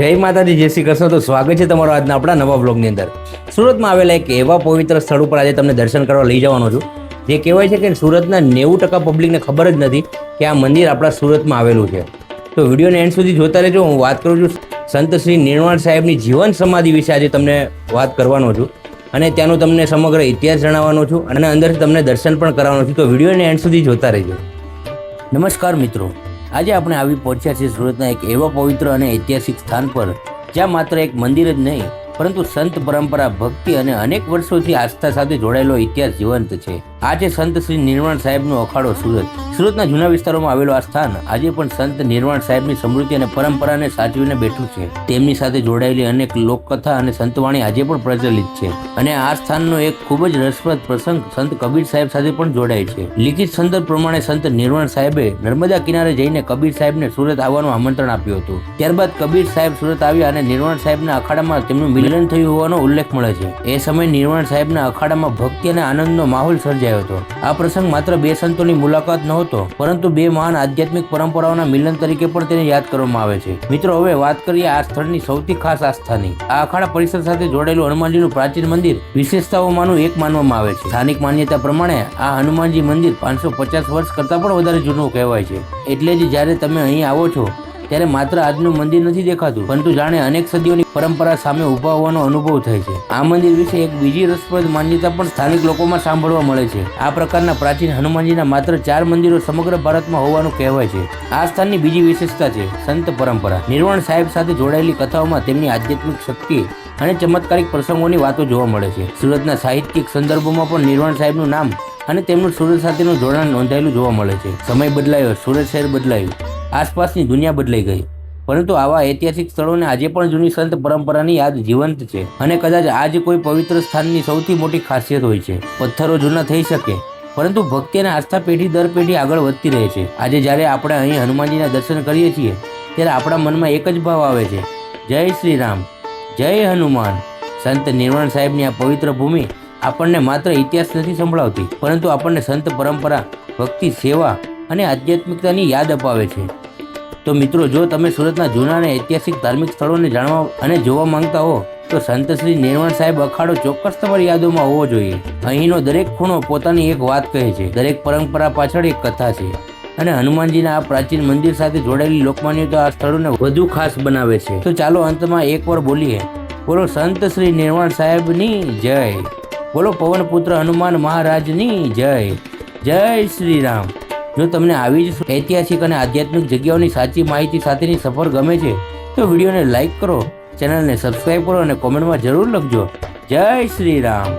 જય માતાજી, જય શ્રી કૃષ્ણ। તો સ્વાગત છે તમારો આજના આપણા નવા બ્લોગની અંદર। સુરતમાં આવેલા એક એવા પવિત્ર સ્થળ ઉપર આજે તમને દર્શન કરવા લઈ જવાનો છું, જે કહેવાય છે કે સુરતના 90% પબ્લિકને ખબર જ નથી કે આ મંદિર આપણા સુરતમાં આવેલું છે। તો વિડીયોને એન્ડ સુધી જોતા રહેજો। હું વાત કરું છું સંત શ્રી નિર્વાણ સાહેબની જીવન સમાધિ વિશે આજે તમને વાત કરવાનો છું અને ત્યાંનો તમને સમગ્ર ઇતિહાસ જણાવવાનો છું અને અંદરથી તમને દર્શન પણ કરાવવાનો છું। તો વિડીયોને એન્ડ સુધી જોતા રહેજો। નમસ્કાર મિત્રો, આજે આપણે આવી પહોંચ્યા છીએ સુરતના એક એવા પવિત્ર અને ઐતિહાસિક સ્થાન પર, જ્યાં માત્ર એક મંદિર જ નહીં પરંતુ સંત પરંપરા, ભક્તિ અને અનેક વર્ષોથી આસ્થા સાથે જોડાયેલો ઇતિહાસ જીવંત છે। આ છે સંત શ્રી નિર્વાણ સાહેબનો અખાડો સુરત। સુરતના જૂના વિસ્તારોમાં આવેલું આ સ્થાન આજે પણ સંત નિર્વાણ સાહેબની સમૃદ્ધિ અને પરંપરાને સાચવીને બેઠું છે। તેમની સાથે જોડાયેલી અનેક લોકકથા અને સંતવાણી આજે પણ પ્રચલિત છે અને આ સ્થાનનો એક ખૂબ જ રસપ્રદ પ્રસંગ સંત કબીર સાહેબ સાથે પણ જોડાય છે। લિખિત સંદર્ભ પ્રમાણે સંત નિર્વાણ સાહેબે નર્મદા કિનારે જઈને કબીર સાહેબને સુરત આવવાનું આમંત્રણ આપ્યું હતું। ત્યારબાદ કબીર સાહેબ સુરત આવ્યા અને નિર્વાણ સાહેબના અખાડામાં તેમનું મિલન થયું હોવાનો ઉલ્લેખ મળે છે। એ સમયે નિર્વાણ સાહેબના અખાડામાં ભક્તિ અને આનંદનો માહોલ સર્જાયો હતો। આ પ્રસંગ માત્ર બે સંતોની મુલાકાત નહોતો, પરંતુ બે મહાન આધ્યાત્મિક પરંપરાઓના મિલન તરીકે પણ તેને યાદ કરવામાં આવે છે। મિત્રો, હવે વાત કરીએ આ સ્થળની સૌથી ખાસ આસ્થાની। આ અખાડા પરિસર સાથે જોડાયેલું હનુમાનજીનું પ્રાચીન મંદિર વિશેષતાઓમાંનું એક માનવામાં આવે છે। સ્થાનિક માન્યતા પ્રમાણે આ હનુમાનજી મંદિર 550 વર્ષ કરતાં પણ વધારે જૂનું કહેવાય છે। એટલે જ જ્યારે તમે અહીં આવો છો ત્યારે માત્ર આજનું મંદિર નથી દેખાતું, પરંતુ જાણે અનેક સદીઓની પરંપરા સામે ઊભા હોવાનો અનુભવ થાય છે। આ મંદિર વિશે એક બીજી રસપ્રદ માન્યતા પણ સ્થાનિક લોકોમાં સાંભળવા મળે છે। આ પ્રકારના પ્રાચીન હનુમાનજીના માત્ર 4 મંદિરો સમગ્ર ભારતમાં હોવાનું કહેવાય છે। આ સ્થાનની બીજી વિશેષતા છે સંત પરંપરા। નિર્વાણ સાહેબ સાથે જોડાયેલી કથાઓમાં તેમની આધ્યાત્મિક શક્તિ અને ચમત્કારિક પ્રસંગોની વાતો જોવા મળે છે। સુરતના સાહિત્યિક સંદર્ભોમાં પણ નિર્વાણ સાહેબનું નામ અને તેમનું સુરત સાથેનું જોડાણ નોંધાયેલું જોવા મળે છે। સમય બદલાયો, સુરત શહેર બદલાયું, આસપાસની દુનિયા બદલાઈ ગઈ, પરંતુ આવા ઐતિહાસિક સ્થળોને આજે પણ જૂની સંત પરંપરાની યાદ જીવંત છે અને કદાચ આજ કોઈ પવિત્ર સ્થાનની સૌથી મોટી ખાસિયત હોય છે। પથ્થરો જૂના થઈ શકે, પરંતુ ભક્તિ અને આસ્થા પેઢી દર પેઢી આગળ વધતી રહે છે। આજે જ્યારે આપણે અહીં હનુમાનજીના દર્શન કરીએ છીએ ત્યારે આપણા મનમાં એક જ ભાવ આવે છે, જય શ્રી રામ, જય હનુમાન। સંત નિર્વાણ સાહેબની આ પવિત્ર ભૂમિ આપણને માત્ર ઇતિહાસ નથી સંભળાવતી, પરંતુ આપણને સંત પરંપરા, ભક્તિ, સેવા અને આધ્યાત્મિકતાની યાદ અપાવે છે। તો મિત્રો, જો તમે સુરતના જૂના અને ઐતિહાસિક ધાર્મિક સ્થળોને જાણવા અને જોવા માંગતા હો તો સંત શ્રી નિર્વાણ સાહેબ અખાડો ચોક્કસ તમારી યાદોમાં હોવો જોઈએ। અહીંનો દરેક ખૂણો પોતાની એક વાત કહે છે, દરેક પરંપરા પાછળ એક કથા છે અને હનુમાનજીના આ પ્રાચીન મંદિર સાથે જોડાયેલી લોકમાન્યતા આ સ્થળોને વધુ ખાસ બનાવે છે। તો ચાલો અંતમાં એકવાર બોલીએ, બોલો સંત શ્રી નિર્વાણ સાહેબની જય, બોલો પવન પુત્ર હનુમાન મહારાજની જય, જય શ્રી રામ। જો તમને આવી જ ઐતિહાસિક અને આધ્યાત્મિક જગ્યાઓની સાચી માહિતી સાથેની સફર ગમે છે તો વિડીયોને લાઈક કરો, ચેનલને સબસ્ક્રાઈબ કરો અને કોમેન્ટમાં જરૂર લખજો, જય શ્રી રામ।